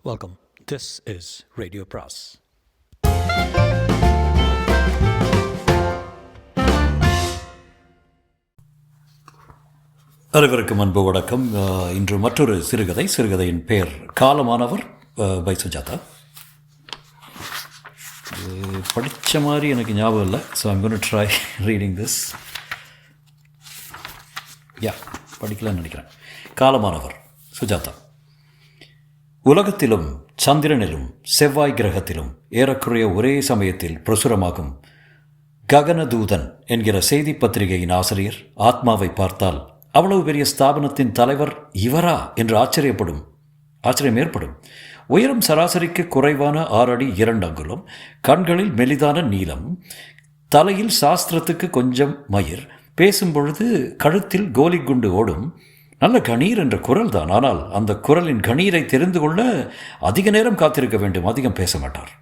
Welcome. This is Radio Pras. அனைவருக்கும் அன்பு வணக்கம். இன்று மற்றொரு சிறுகதையின் பெயர் காலமானவர் பை சுஜாதா. படித்த மாதிரி எனக்கு ஞாபகம் இல்லை. So I'm going to try reading this. படிக்கலான்னு நினைக்கிறேன். காலமானவர் சுஜாதா. உலகத்திலும் சந்திரனிலும் செவ்வாய் கிரகத்திலும் ஏறக்குறைய ஒரே சமயத்தில் பிரசுரமாகும் ககனதூதன் என்கிற செய்தி பத்திரிகையின் ஆசிரியர் ஆத்மாவை பார்த்தால் அவ்வளவு பெரிய ஸ்தாபனத்தின் தலைவர் இவரா என்று ஆச்சரியம் ஏற்படும். உயரம் சராசரிக்கு குறைவான 6 அடி 2 அங்குலம், கண்களில் மெலிதான நீலம், தலையில் சாஸ்திரத்துக்கு கொஞ்சம் மயிர், பேசும்பொழுது கழுத்தில் கோலி குண்டு ஓடும். நல்ல கணீர் என்ற குரல் தான். ஆனால் அந்த குரலின் கணீரை தெரிந்து கொள்ள அதிக நேரம் காத்திருக்க வேண்டும். அதிகம் பேச மாட்டார்.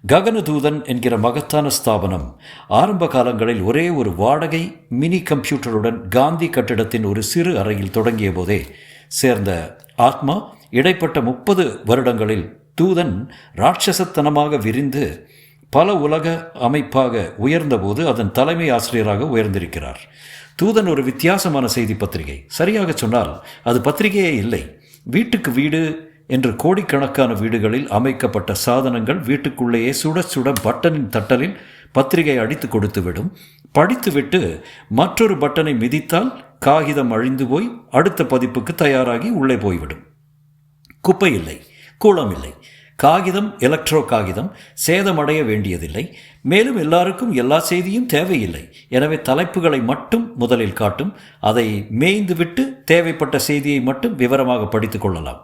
ககனதூதன் என்கிற மகத்தான ஸ்தாபனம் ஆரம்ப காலங்களில் ஒரே ஒரு வாடகை மினி கம்ப்யூட்டருடன் காந்தி கட்டிடத்தின் ஒரு சிறு அறையில் தொடங்கிய போதே சேர்ந்த ஆத்மா இடைப்பட்ட 30 வருடங்களில் தூதன் ராட்சசத்தனமாக விரிந்து பல உலக அமைப்பாக உயர்ந்தபோது அதன் தலைமை ஆசிரியராக உயர்ந்திருக்கிறார். தூதன் ஒரு வித்தியாசமான செய்தி பத்திரிகை. சரியாக சொன்னால் அது பத்திரிகையே இல்லை. வீட்டுக்கு வீடு என்று கோடிக்கணக்கான வீடுகளில் அமைக்கப்பட்ட சாதனங்கள் வீட்டுக்குள்ளேயே சுட சுட பட்டனின் தட்டலில் பத்திரிகை அடித்து கொடுத்துவிடும். படித்துவிட்டு மற்றொரு பட்டனை மிதித்தால் காகிதம் அழிந்து போய் அடுத்த பதிப்புக்கு தயாராகி உள்ளே போய்விடும். குப்பை இல்லை, கூளம் இல்லை. காகிதம் எலக்ட்ரோ காகிதம் சேதமடைய வேண்டியதில்லை. மேலும் எல்லாருக்கும் எல்லா செய்தியும் தேவையில்லை. எனவே தலைப்புகளை மட்டும் முதலில் காட்டும். அதை மேய்ந்துவிட்டு தேவைப்பட்ட செய்தியை மட்டும் விவரமாக படித்து கொள்ளலாம்.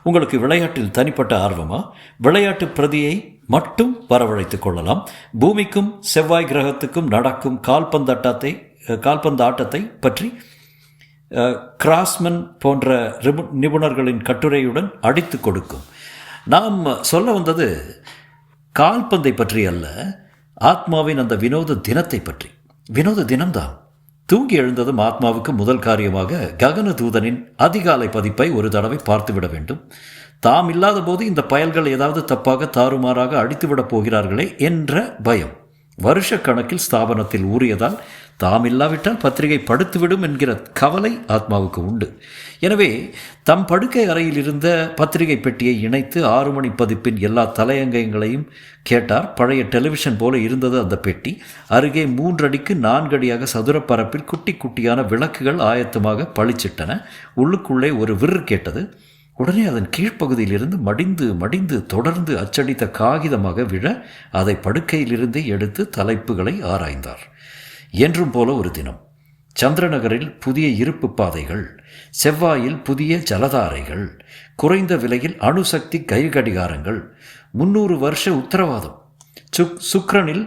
உங்களுக்கு விளையாட்டில் தனிப்பட்ட ஆர்வமா? விளையாட்டு பிரதியை மட்டும் வரவழைத்துக் கொள்ளலாம். பூமிக்கும் செவ்வாய் கிரகத்துக்கும் நடக்கும் கால்பந்து ஆட்டத்தை பற்றி கிராஸ்மன் போன்ற நிபுணர்களின் கட்டுரையுடன் அடித்து கொடுக்கும். நாம் சொல்ல வந்தது கால்பந்தை பற்றி அல்ல, ஆத்மாவின் அந்த வினோத தினத்தை பற்றி. வினோத தினம்தான். தூங்கி எழுந்ததும் ஆத்மாவுக்கு முதல் காரியமாக ககனதூதனின் அதிகாலை பதிப்பை ஒரு தடவை பார்த்துவிட வேண்டும். தாம் இல்லாத போது இந்த பயல்கள் ஏதாவது தப்பாக தாறுமாறாக அடித்துவிடப் போகிறார்களே என்ற பயம் வருஷக்கணக்கில் ஸ்தாபனத்தில் ஊறியதால் தாம் இல்லாவிட்டால் பத்திரிகை படுத்துவிடும் என்கிற கவலை ஆத்மாவுக்கு உண்டு. எனவே தம் படுக்கை அறையில் இருந்த பத்திரிகை பெட்டியை இணைத்து 6 மணி பதிப்பின் எல்லா தலையங்கங்களையும் கேட்டார். பழைய டெலிவிஷன் போல இருந்தது அந்த பெட்டி. அருகே 3 அடிக்கு 4 அடியாக சதுரப்பரப்பில் குட்டி குட்டியான விளக்குகள் ஆயத்தமாக பளிச்சிட்டன. உள்ளுக்குள்ளே ஒரு விறு கேட்டது. உடனே அதன் கீழ்ப்பகுதியிலிருந்து மடிந்து தொடர்ந்து அச்சடித்த காகிதமாக விழ அதை படுக்கையிலிருந்தே எடுத்து தலைப்புகளை ஆராய்ந்தார். என்றும் போல ஒரு தினம். சந்திரநகரில் புதிய இருப்பு பாதைகள், செவ்வாயில் புதிய ஜலதாரைகள், குறைந்த விலையில் அணுசக்தி கைகடிகாரங்கள், 300 வருஷ உத்தரவாதம், சுக்ரனில்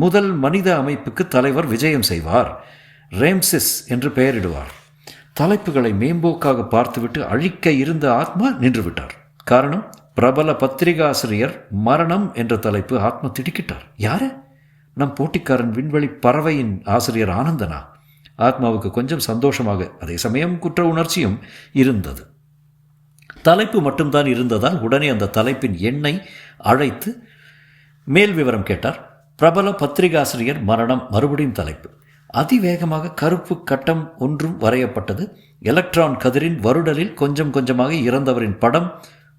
முதல் மனித அமைப்புக்கு தலைவர் விஜயம் செய்வார், ரேம்சிஸ் என்று பெயரிடுவார். தலைப்புகளை மேம்போக்காக பார்த்துவிட்டு அழிக்க இருந்த ஆத்மா நின்றுவிட்டார். காரணம், பிரபல பத்திரிகாசிரியர் மரணம் என்ற தலைப்பு. ஆத்மா திடுக்கிட்டார். யாரு? நம் போட்டிக்காரன் விண்வெளி பறவையின் ஆசிரியர் ஆனந்தனா? ஆத்மாவுக்கு கொஞ்சம் சந்தோஷமாக, அதே சமயம் குற்ற உணர்ச்சியும் இருந்தது. தலைப்பு மட்டும்தான் இருந்ததால் உடனே அந்த தலைப்பின் எண்ணை அழைத்து மேல் விவரம் கேட்டார். பிரபல பத்திரிகாசிரியர் மரணம். மறுபடியும் தலைப்பு. அதிவேகமாக கருப்பு கட்டம் ஒன்றும் வரையப்பட்டது. எலக்ட்ரான் கதிரின் வருடலில் கொஞ்சம் கொஞ்சமாக இறந்தவரின் படம்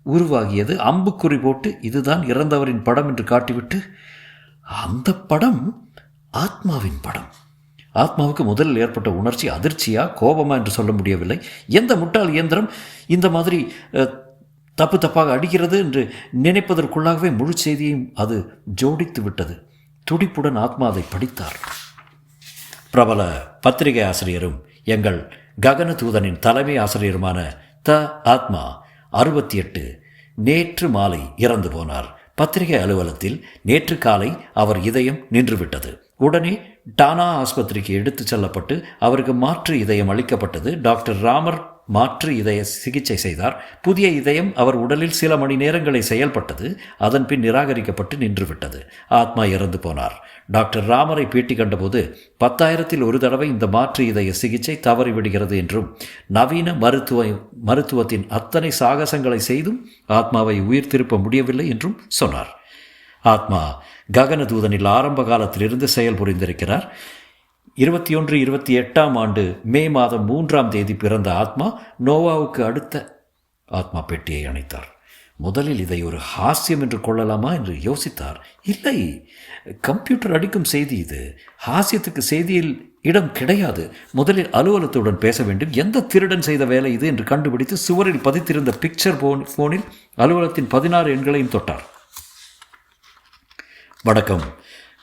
உருவாகியது. அம்புக்குறி போட்டு இதுதான் இறந்தவரின் படம் என்று காட்டிவிட்டு, அந்த படம் ஆத்மாவின் படம். ஆத்மாவுக்கு முதலில் ஏற்பட்ட உணர்ச்சி அதிர்ச்சியா கோபமா என்று சொல்ல முடியவில்லை. எந்த முட்டாள் இயந்திரம் இந்த மாதிரி தப்பாக அடிக்கிறது என்று நினைப்பதற்குள்ளாகவே முழு செய்தியையும் அது ஜோடித்து விட்டது. துடிப்புடன் ஆத்மா அதை படித்தார். பிரபல பத்திரிகை ஆசிரியரும் எங்கள் ககனதூதனின் தலைமை ஆசிரியருமான ஆத்மா 68 நேற்று மாலை இறந்து போனார். பத்திரிகை அலுவலகத்தில் நேற்று காலை அவர் இதயம் நின்றுவிட்டது. உடனே டானா ஆஸ்பத்திரிக்கு எடுத்துச் செல்லப்பட்டு அவருக்கு மாற்று இதயம் அளிக்கப்பட்டது. டாக்டர் ராமர் மாற்று இதய சிகிச்சை செய்தார். புதிய இதயம் அவர் உடலில் சில மணி நேரங்களை செயல்பட்டது. அதன் பின் நிராகரிக்கப்பட்டு நின்றுவிட்டது. ஆத்மா இறந்து போனார். டாக்டர் ராமரை பேட்டி கண்டபோது 10,000-ல் ஒரு தடவை இந்த மாற்று இதய சிகிச்சை தவறிவிடுகிறது என்றும் நவீன மருத்துவத்தின் அத்தனை சாகசங்களை செய்தும் ஆத்மாவை உயிர் திருப்ப முடியவில்லை என்றும் சொன்னார். ஆத்மா ககனதூதனில் ஆரம்ப காலத்திலிருந்து செயல் புரிந்திருக்கிறார். 2128ஆம் ஆண்டு மே மாதம் 3ஆம் தேதி பிறந்த ஆத்மா நோவாவுக்கு அடுத்த ஆத்மா பெட்டியை அணைத்தார். முதலில் இதை ஒரு ஹாஸ்யம் என்று கொள்ளலாமா என்று யோசித்தார். இல்லை, கம்ப்யூட்டர் அடிக்கும் செய்தி இது. ஹாஸ்யத்துக்கு செய்தியில் இடம் கிடையாது. முதலில் அலுவலகத்துடன் பேச வேண்டும். எந்த திருடன் செய்த வேலை இது என்று கண்டுபிடித்து சுவரில் பதித்திருந்த பிக்சர் போனில் அலுவலகத்தின் 16 எண்களையும் தொட்டார். வணக்கம்,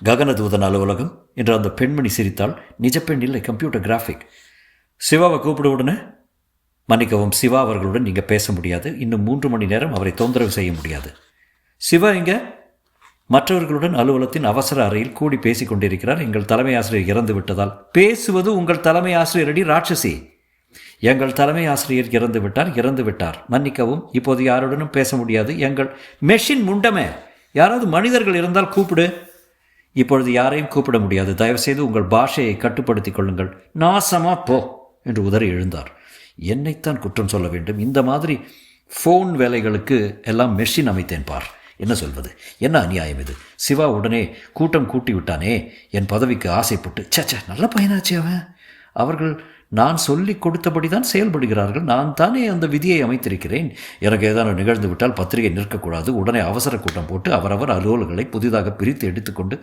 ககனதூதன் அலுவலகம் என்று அந்த பெண்மணி சிரித்தாள். நிஜ பெண் இல்லை, கம்ப்யூட்டர் கிராஃபிக். சிவாவை கூப்பிட உடனே. மன்னிக்கவும், சிவா அவர்களுடன் நீங்கள் பேச முடியாது. இன்னும் 3 மணி நேரம் அவரை தொந்தரவு செய்ய முடியாது. சிவா இங்கே மற்றவர்களுடன் அலுவலகத்தின் அவசர அறையில் கூடி பேசிக் கொண்டிருக்கிறார். எங்கள் தலைமை ஆசிரியர் இறந்து விட்டதால். பேசுவது உங்கள் தலைமை ஆசிரியரடி ராட்சசி. எங்கள் தலைமை ஆசிரியர் இறந்து விட்டார். மன்னிக்கவும், இப்போது யாருடனும் பேச முடியாது. எங்கள் மெஷின் முண்டமே. யாராவது மனிதர்கள் இருந்தால் கூப்பிடு. இப்பொழுது யாரையும் கூப்பிட முடியாது. தயவுசெய்து உங்கள் பாஷையை கட்டுப்படுத்திக் கொள்ளுங்கள். நாசமா போ என்று உதறி எழுந்தார். என்னைத்தான் குற்றம் சொல்ல வேண்டும். இந்த மாதிரி ஃபோன் வேலைகளுக்கு எல்லாம் மெஷின் அமைத்தேன் பார். என்ன சொல்வது? என்ன அநியாயம் இது? சிவா உடனே கூட்டம் கூட்டி விட்டானே. என் பதவிக்கு ஆசைப்பட்டு. சச்ச, நல்ல பையனாச்சு அவன். அவர்கள் நான் சொல்லி கொடுத்தபடி தான் செயல்படுகிறார்கள். நான் தானே அந்த விதியை அமைத்திருக்கிறேன். எனக்கு ஏதாவது நிகழ்ந்து விட்டால் பத்திரிகை நிற்கக்கூடாது. உடனே அவசர கூட்டம் போட்டு அவரவர் அலுவலர்களை புதிதாக பிரித்து எடுத்துக்கொண்டு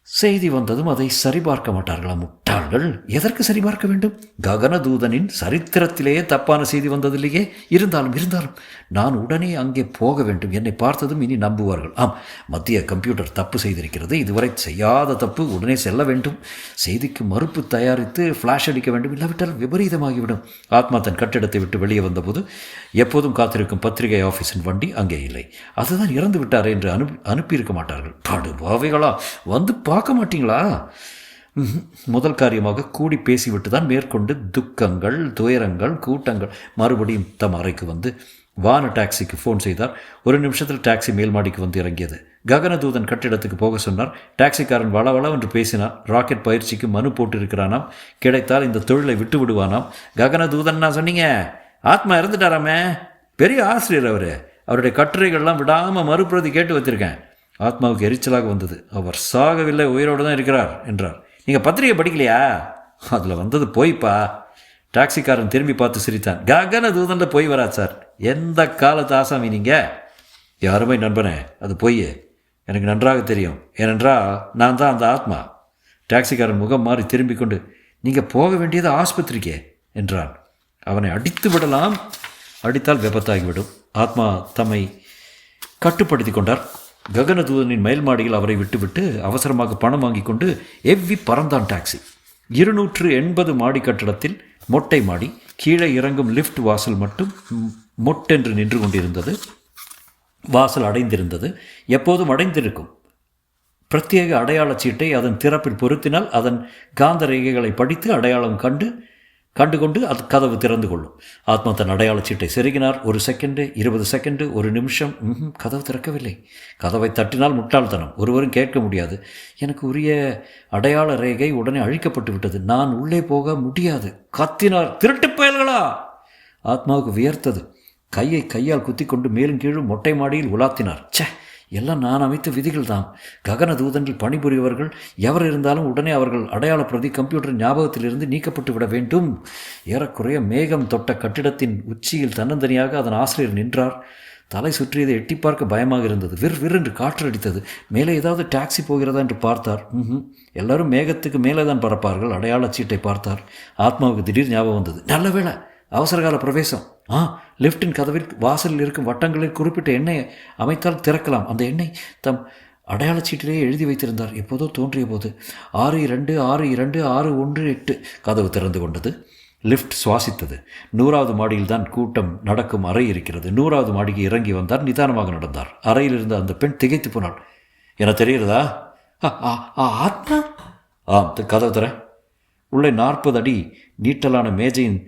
செய்தி வந்ததும் அதை சரிபார்க்க மாட்டார்களா முட்டாள்கள்? எதற்கு சரிபார்க்க வேண்டும்? ககனதூதனின் சரித்திரத்திலேயே தப்பான செய்தி வந்ததில்லையே. இருந்தாலும் நான் உடனே அங்கே போக வேண்டும். என்னை பார்த்ததும் இனி நம்புவார்கள். ஆம், மத்திய கம்ப்யூட்டர் தப்பு செய்திருக்கிறது. இதுவரை செய்யாத தப்பு. உடனே செல்ல வேண்டும். செய்திக்கு மறுப்பு தயாரித்து ஃப்ளாஷ் அடிக்க வேண்டும். இல்லாவிட்டால் விபரீதமாகிவிடும். ஆத்மா தன் கட்டிடத்தை விட்டு வெளியே வந்தபோது எப்போதும் காத்திருக்கும் பத்திரிகை ஆஃபீஸின் வண்டி அங்கே இல்லை. அதுதான் இறந்து விட்டாரே என்று அனுப்பியிருக்க மாட்டார்கள். படுபாவைகளா, வந்து பார்க்க மாட்டீங்களா? முதல் காரியமாக கூடி பேசிவிட்டு தான் மேற்கொண்டு துக்கங்கள், துயரங்கள், கூட்டங்கள். மறுபடியும் தம் அறைக்கு வந்து வான டாக்ஸிக்கு ஃபோன் செய்தார். 1 நிமிஷத்தில் டாக்ஸி மேல் மாடிக்கு வந்து இறங்கியது. ககனதூதன் கட்டிடத்துக்கு போக சொன்னார். டாக்ஸிக்காரன் வளவள என்று பேசினார். ராக்கெட் பயிற்சிக்கு மனு போட்டிருக்கிறானாம். கிடைத்தால் இந்த தொழிலை விட்டு விடுவானாம். ககனதூதன் நான் சொன்னீங்க, ஆத்மா இறந்துட்டாராமே. பெரிய ஆசிரியர் அவர். அவருடைய கட்டுரைகள்லாம் விடாமல் மறுபிரதி கேட்டு வச்சிருக்கேன். ஆத்மாவுக்கு எரிச்சலாக வந்தது. அவர் சாகவில்லை, உயிரோடு தான் இருக்கிறார் என்றார். நீங்கள் பத்திரிகை படிக்கலையா? அதில் வந்தது போய்ப்பா. டாக்ஸிக்காரன் திரும்பி பார்த்து சிரித்தான். ககனதூதனில் போய் வராது சார். எந்த காலத்து ஆசாமி நீங்கள்? யாருமே நண்பனே, அது பொய். எனக்கு நன்றாக தெரியும். ஏனென்றால் நான் தான் அந்த ஆத்மா. டாக்ஸிக்காரன் முகம் மாறி திரும்பிக் கொண்டு, நீங்கள் போக வேண்டியது ஆஸ்பத்திரிக்கே என்றான். அவனை அடித்து விடலாம். அடித்தால் விபத்தாகிவிடும். ஆத்மா தம்மை கட்டுப்படுத்தி கொண்டார். ககனதூதனின் மேல் மாடியில் அவரை விட்டுவிட்டு அவசரமாக பணம் வாங்கி கொண்டு எவ்வி பறந்தான் டாக்ஸி. 280 மாடி கட்டடத்தில் மொட்டை மாடி. கீழே இறங்கும் லிஃப்ட் வாசல் மட்டும் மொட்டென்று நின்று கொண்டிருந்தது. வாசல் அடைந்திருந்தது. எப்போதும் அடைந்திருக்கும். பிரத்யேக அடையாளச் சீட்டை அதன் திறப்பில் பொருத்தினால் அதன் காந்த ரேகைகளை படித்து அடையாளம் கண்டுகொண்டு அது கதவு திறந்து கொள்ளும். ஆத்மா தன் அடையாளச் சீட்டை செருகினார். 1 செகண்டு, 20 செகண்டு, 1 நிமிஷம். கதவு திறக்கவில்லை. கதவை தட்டினால் முட்டாள்தனம். ஒருவரும் கேட்க முடியாது. எனக்கு உரிய அடையாள ரேகை உடனே அழிக்கப்பட்டு விட்டது. நான் உள்ளே போக முடியாது. கத்தினார். திருட்டு பயல்களா! ஆத்மாவுக்கு வியர்த்தது. கையால் குத்தி கொண்டு மேலும் கீழும் மொட்டை மாடியில் உலாத்தினார். ச்சே, எல்லாம் நான் அமைத்த விதிகள் தான். ககனதூதனில் பணிபுரியவர்கள் எவர் இருந்தாலும் உடனே அவர்கள் அடையாள பிரதி கம்ப்யூட்டர் ஞாபகத்திலிருந்து நீக்கப்பட்டு விட வேண்டும். ஏறக்குறைய மேகம் தொட்ட கட்டிடத்தின் உச்சியில் தன்னந்தனியாக அதன் ஆசிரியர் நின்றார். தலை சுற்றியதை எட்டி பார்க்க பயமாக இருந்தது. விற்றென்று காற்று அடித்தது. மேலே ஏதாவது டாக்ஸி போகிறதா என்று பார்த்தார். எல்லாரும் மேகத்துக்கு மேலே தான் பறப்பார்கள். அடையாள சீட்டை பார்த்தார். ஆத்மாவுக்கு திடீர் ஞாபகம் வந்தது. நல்ல வேளை, அவசரகால பிரவேசம். லிஃப்டின் கதவில் வாசலில் இருக்கும் வட்டங்களில் குறிப்பிட்ட எண்ணெயை அமைத்தால் திறக்கலாம். அந்த எண்ணெய் தம் அடையாளச் சீட்டிலேயே எழுதி வைத்திருந்தார். எப்போதோ தோன்றிய போது 626261 கதவு திறந்து கொண்டது. லிஃப்ட் சுவாசித்தது. 100வது மாடியில் தான் கூட்டம் நடக்கும் அறை இருக்கிறது. 100வது மாடிக்கு இறங்கி வந்தார். நிதானமாக நடந்தார். அறையில் இருந்த அந்த பெண் திகைத்து போனாள். என தெரிகிறதா? ஆத்மா? கதவு தர. உள்ளே 40 அடி நீட்டலான மேஜையின்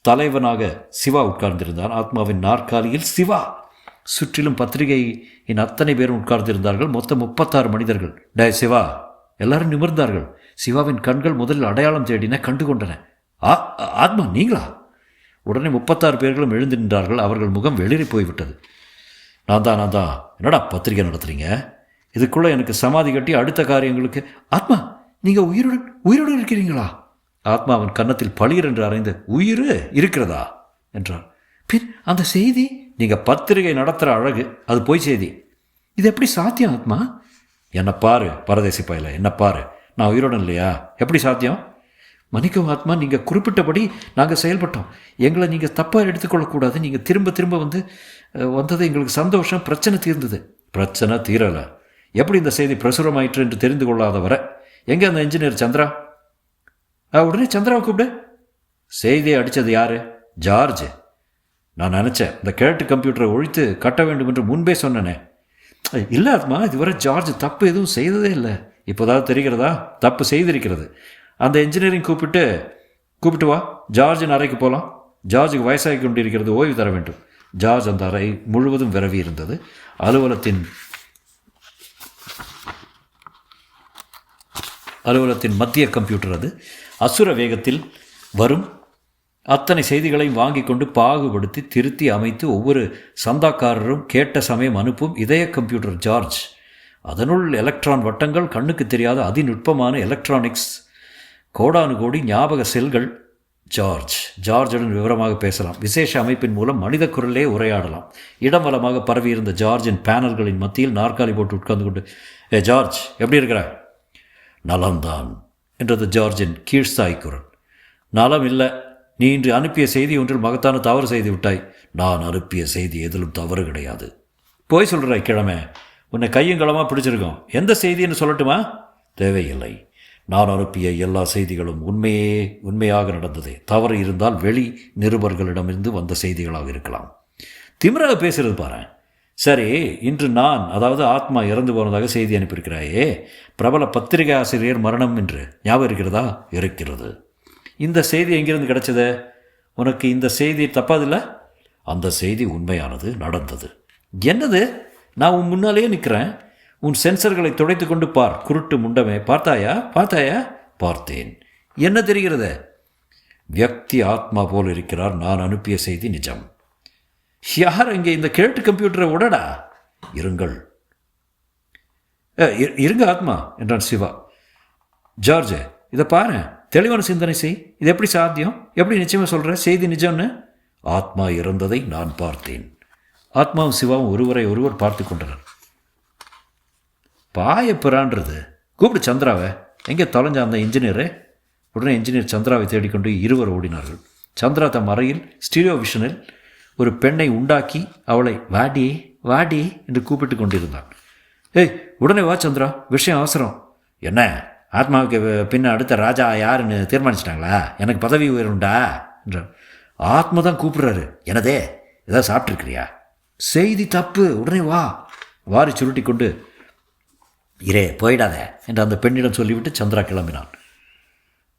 தலைவனாக சிவா உட்கார்ந்திருந்தான். ஆத்மாவின் நாற்காலியில் சிவா. சுற்றிலும் பத்திரிகையின் அத்தனை பேரும் உட்கார்ந்திருந்தார்கள். மொத்தம் 36 மனிதர்கள். டே சிவா! எல்லாரும் நிமிர்ந்தார்கள். சிவாவின் கண்கள் முதலில் அடையாளம் தேடின, கண்டு கொண்டன. ஆத்மா நீங்களா? உடனே 36 பேர்களும் எழுந்து நின்றார்கள். அவர்கள் முகம் வெளிரி போய்விட்டது. நான் தான். என்னடா பத்திரிகை நடத்துறீங்க? இதுக்குள்ளே எனக்கு சமாதி கட்டி அடுத்த காரியங்களுக்கு. ஆத்மா, நீங்கள் உயிருடன் இருக்கிறீங்களா? ஆத்மா அவன் கன்னத்தில் பளிர் என்று அறைந்து, உயிர் இருக்கிறதா என்றார். பின் அந்த செய்தி? நீங்கள் பத்திரிகை நடத்துகிற அழகு, அது பொய் செய்தி. இது எப்படி சாத்தியம் ஆத்மா? என்னை பாரு பரதேசி பயல, என்ன பாரு. நான் உயிருடன் இல்லையா? எப்படி சாத்தியம்? மன்னிக்கவும் ஆத்மா, நீங்கள் குறிப்பிட்டபடி நாங்கள் செயல்பட்டோம். எங்களை நீங்கள் தப்பாக எடுத்துக்கொள்ளக்கூடாது. நீங்கள் திரும்ப வந்தது எங்களுக்கு சந்தோஷம். பிரச்சனை தீர்ந்தது. பிரச்சனை தீரலை. எப்படி இந்த செய்தி பிரசுரமாயிற்று என்று தெரிந்து கொள்ளாத வர எங்கே அந்த இன்ஜினியர் சந்திரா? உடனே சந்திராவை கூப்பிடு. செய்தியை அடித்தது யார்? ஜார்ஜ். நான் நினச்சேன் இந்த கேட்டு கம்ப்யூட்டரை ஒழித்து கட்ட வேண்டும் என்று முன்பே சொன்னேனே. இல்லை ஆத்மா, இதுவரை ஜார்ஜ் தப்பு எதுவும் செய்ததே இல்லை. இப்போதாவது தெரிகிறதா? தப்பு செய்திருக்கிறது. அந்த இன்ஜினியரிங் கூப்பிட்டு வா. ஜார்ஜின் அறைக்கு போகலாம். ஜார்ஜுக்கு வயசாகி கொண்டிருக்கிறது, ஓய்வு தர வேண்டும். ஜார்ஜ் அந்த அறை முழுவதும் விரவி இருந்தது. அலுவலகத்தின் மத்திய கம்ப்யூட்டர் அது. அசுர வேகத்தில் வரும் அத்தனை செய்திகளையும் வாங்கி கொண்டு பாகுபடுத்தி திருத்தி அமைத்து ஒவ்வொரு சந்தாக்காரரும் கேட்ட சமயம் அனுப்பும் இதய கம்ப்யூட்டர் ஜார்ஜ். அதனுள் எலக்ட்ரான் வட்டங்கள், கண்ணுக்கு தெரியாத அதிநுட்பமான எலக்ட்ரானிக்ஸ், கோடானு கோடி ஞாபக செல்கள். ஜார்ஜுடன் விவரமாக பேசலாம். விசேஷ அமைப்பின் மூலம் மனித குரலே உரையாடலாம். இடம் வலமாக பரவியிருந்த ஜார்ஜின் பேனல்களின் மத்தியில் நாற்காலி போட்டு உட்கார்ந்து கொண்டு, ஜார்ஜ் எப்படி இருக்கிற? நலம்தான் என்றது ஜார்ஜின் கீழ்ஸ்தாய் குரல். நலம் இல்லை. நீ இன்று அனுப்பிய செய்தி ஒன்றில் மகத்தான தவறு செய்து விட்டாய். நான் அனுப்பிய செய்தி எதிலும் தவறு கிடையாது. போய் சொல்கிறாய் கிழமை. உன்னை கையங்களமாக பிடிச்சிருக்கோம். எந்த செய்தின்னு சொல்லட்டுமா? தேவையில்லை. நான் அனுப்பிய எல்லா செய்திகளும் உண்மையாக நடந்ததே. தவறு இருந்தால் வெளி நிருபர்களிடமிருந்து வந்த செய்திகளாக இருக்கலாம். திமிராக பேசுகிறது பாரு. சரி, இன்று நான், அதாவது ஆத்மா இறந்து போனதாக செய்தி அனுப்பியிருக்கிறாயே. பிரபல பத்திரிகை ஆசிரியர் மரணம் என்று ஞாபகம் இருக்கிறதா? இருக்கிறது. இந்த செய்தி எங்கிருந்து கிடைச்சது உனக்கு? இந்த செய்தி தப்பாதில்லை? அந்த செய்தி உண்மையானது, நடந்தது. என்னது? நான் உன் முன்னாலேயே நிற்கிறேன். உன் சென்சர்களை துடைத்து கொண்டு பார். குருட்டு முண்டமே, பார்த்தாயா? பார்த்தேன். என்ன தெரிகிறது? வியக்தி ஆத்மா போல் இருக்கிறார். நான் அனுப்பிய செய்தி நிஜம். யார் இங்கே இந்த கேட்டு கம்ப்யூட்டரை உடடா? இருங்க ஆத்மா என்றான் சிவா. ஜார்ஜ், இதை பாரு, தெளிவான சிந்தனை செய். இது எப்படி சாத்தியம்? எப்படி நிச்சயமாக சொல்கிற செய்தி நிஜம்னு? ஆத்மா இறந்ததை நான் பார்த்தேன். ஆத்மாவும் சிவாவும் ஒருவர் பார்த்து கொண்டனர். பாயப்பிறான்றது. கூப்பிடு சந்திராவை. எங்கே தொலைஞ்ச அந்த இன்ஜினியரு? உடனே இன்ஜினியர் சந்திராவை தேடிக்கொண்டு இருவர் ஓடினார்கள். சந்திரா தம் அறையில் ஸ்டீரியோ விஷனில் ஒரு பெண்ணை உண்டாக்கி அவளை வாடி என்று கூப்பிட்டு கொண்டிருந்தான். உடனே வா சந்திரா, விஷயம் அவசரம். என்ன, ஆத்மாவுக்கு பின்ன அடுத்த ராஜா யாருன்னு தீர்மானிச்சிட்டாங்களா? எனக்கு பதவி உயருண்டா என்றார். ஆத்மா தான் கூப்பிடுறாரு. என்னதே, ஏதாவது சாப்பிட்ருக்கிறியா? செய்தி தப்பு, உடனே வா. வாரி சுருட்டி கொண்டு போயிடாத என்று அந்த பெண்ணிடம் சொல்லிவிட்டு சந்திரா கிளம்பினான்.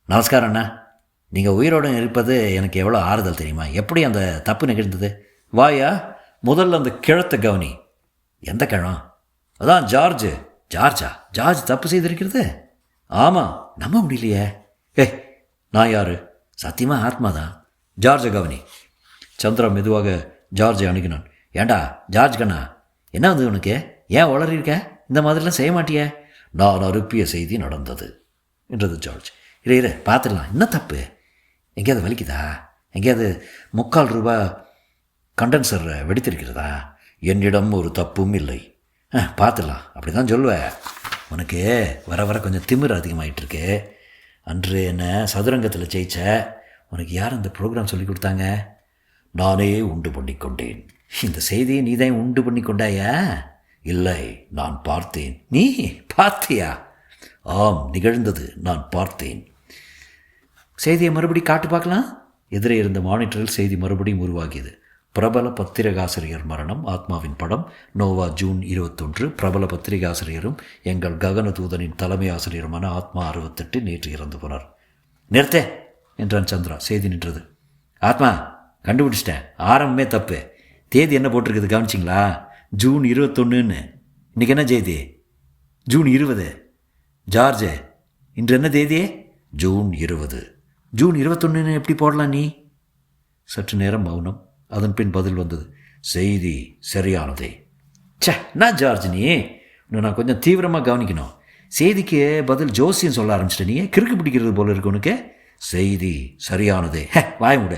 நமஸ்காரம் அண்ணா. நீங்கள் உயிரோடு இருப்பது எனக்கு எவ்வளோ ஆறுதல் தெரியுமா? எப்படி அந்த தப்பு நிகழ்ந்தது? வாயா, முதல்ல அந்த கிழத்தை கவனி. எந்த கிழம்? அதான் ஜார்ஜ் தப்பு செய்திருக்கிறது. ஆமாம், நம்ப முடியலையே. நான் யார்? சத்தியமாக ஆத்மா தான். ஜார்ஜை கவனி. சந்திரா மெதுவாக ஜார்ஜை அணுகினான். ஏண்டா ஜார்ஜ் கண்ணா, என்ன வந்து உனக்கு? ஏன் உளறியிருக்க? இந்த மாதிரிலாம் செய்ய மாட்டியே. நான் அனுப்பிய செய்தி நடந்தது என்றது ஜார்ஜ். இரு பார்த்துடலாம். என்ன தப்பு? எங்கேயாவது வலிக்குதா? எங்கேயாவது 3/4 ரூபா கண்டென்சர் வெடித்திருக்கிறதா? என்னிடம் ஒரு தப்பும் இல்லை. பார்த்துடலாம். அப்படி தான் சொல்லுவேன். உனக்கு வர கொஞ்சம் திமிர் அதிகமாகிட்டுருக்கு. அன்று என்ன சதுரங்கத்தில் ஜெயிச்ச உனக்கு யார் அந்த ப்ரோக்ராம் சொல்லி கொடுத்தாங்க? நானே உண்டு பண்ணிக்கொண்டேன். இந்த செய்தியை நீ தான் உண்டு பண்ணி கொண்டாயா? இல்லை, நான் பார்த்தேன். நீ பார்த்தியா? ஆம், நிகழ்ந்தது. நான் பார்த்தேன். செய்தியை மறுபடி காட்டு பார்க்கலாம். எதிரே இருந்த மானிட்டரில் செய்தி மறுபடியும் உருவாகியது. பிரபல பத்திரிகாசிரியர் மரணம். ஆத்மாவின் படம். நோவா, ஜூன் 21. பிரபல பத்திரிகாசிரியரும் எங்கள் ககனதூதனின் தலைமை ஆசிரியருமான ஆத்மா 68 நேற்று இறந்து போனார். நிறுத்தே என்றான் சந்திரா. செய்தி நின்றது. ஆத்மா கண்டுபிடிச்சிட்டேன், ஆரம்பமே தப்பு. தேதி என்ன போட்டிருக்குது கவனிச்சிங்களா? ஜூன் 21ன்னு. இன்றைக்கி என்ன தேதி? ஜூன் 20. ஜார்ஜ், இன்று என்ன தேதி? ஜூன் 20. ஜூன் 21ன்னு எப்படி போடலாம் நீ? சற்று நேரம் மௌனம். அதன் பின் பதில் வந்தது. செய்தி சரியானதே. நான் ஜார்ஜ், நீ இன்னும் நான் கொஞ்சம் தீவிரமாக கவனிக்கணும். செய்திக்கு பதில் ஜோசியம் சொல்ல ஆரம்பிச்சிட்ட. நீ கிறுக்கு பிடிக்கிறது போல இருக்கு உனக்கு. செய்தி சரியானதே. வாய முட.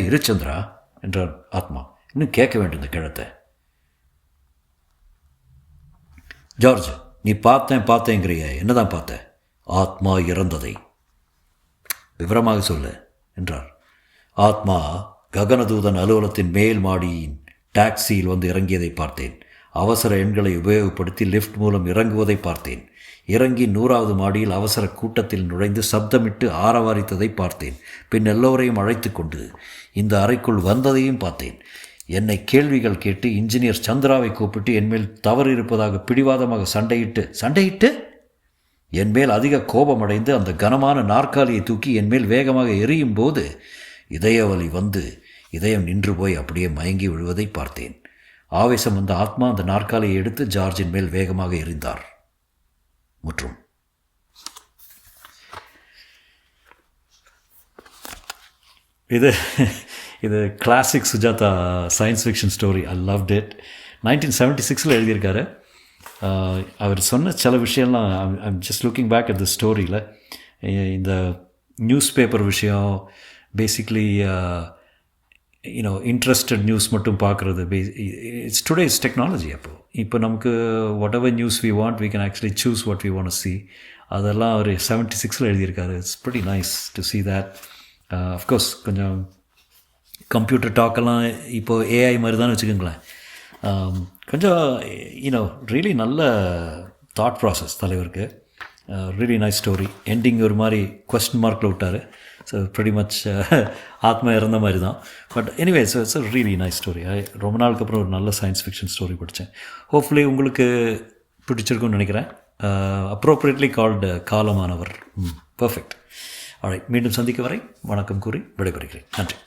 இருச்சந்திரா என்றார் ஆத்மா. இன்னும் கேட்க வேண்டும் இந்த கிழத்தை. ஜார்ஜ், நீ பார்த்தேங்கிறிய, என்னதான் பார்த்த? ஆத்மா இறந்ததை. விவரமாக சொல்லு என்றார். ஆத்மா ககனதூதன் அலுவலகத்தின் மேல் மாடியின் டாக்ஸியில் வந்து இறங்கியதை பார்த்தேன். அவசர எண்களை உபயோகப்படுத்தி லிஃப்ட் மூலம் இறங்குவதை பார்த்தேன். இறங்கி 100வது மாடியில் அவசர கூட்டத்தில் நுழைந்து சப்தமிட்டு ஆரவாரித்ததை பார்த்தேன். பின் எல்லோரையும் அழைத்து கொண்டு இந்த அறைக்குள் வந்ததையும் பார்த்தேன். என்னை கேள்விகள் கேட்டு இன்ஜினியர் சந்திராவை கூப்பிட்டு என்மேல் தவறு இருப்பதாக பிடிவாதமாக சண்டையிட்டு என்மேல் அதிக கோபமடைந்து அந்த கனமான நாற்காலியை தூக்கி என்மேல் வேகமாக எரியும் போது இதயவலி வந்து இதயம் நின்று போய் அப்படியே மயங்கி விழுவதை பார்த்தேன். ஆவேசம் வந்த ஆத்மா அந்த நாற்காலியை எடுத்து ஜார்ஜின் மேல் வேகமாக எறிந்தார். முற்றும். இது classic Sujatha science fiction story. I loved it. 1976 எழுதியிருக்காரு. அவர் சொன்ன சில விஷயம்லாம் I'm just looking back at the ஸ்டோரியில். இந்த நியூஸ் பேப்பர் விஷயம், பேசிக்லி இன்ட்ரெஸ்டட் நியூஸ் மட்டும் பார்க்குறது. It's today's technology. இப்போ நமக்கு whatever news we want, we can actually choose what we want see. அதெல்லாம் அவர் 76 எழுதியிருக்காரு. It's pretty nice to see that. Of course கொஞ்சம் கம்ப்யூட்டர் டாக்கெல்லாம் இப்போது ஏஐ மாதிரி தான் வச்சுக்கோங்களேன். கொஞ்சம் ரியலி நல்ல தாட் ப்ராசஸ் தலைவருக்கு. Really nice story. எண்டிங் ஒரு மாதிரி கொஸ்டின் மார்க்கில் விட்டார். ஸோ ப்ரிட்டி மச் ஆத்மா இறந்த மாதிரி தான். But anyway it's a really nice story. ரொம்ப நாளுக்கு அப்புறம் ஒரு நல்ல சயின்ஸ் ஃபிக்ஷன் ஸ்டோரி படித்தேன். ஹோப்ஃபுல்லி உங்களுக்கு பிடிச்சிருக்குன்னு நினைக்கிறேன். அப்ரோப்ரியேட்லி கால்டு காலமானவர். பர்ஃபெக்ட். ஆல்ரைட், மீண்டும் சந்திக்க வரை வணக்கம் கூறி விடைபெறுகிறேன். நன்றி.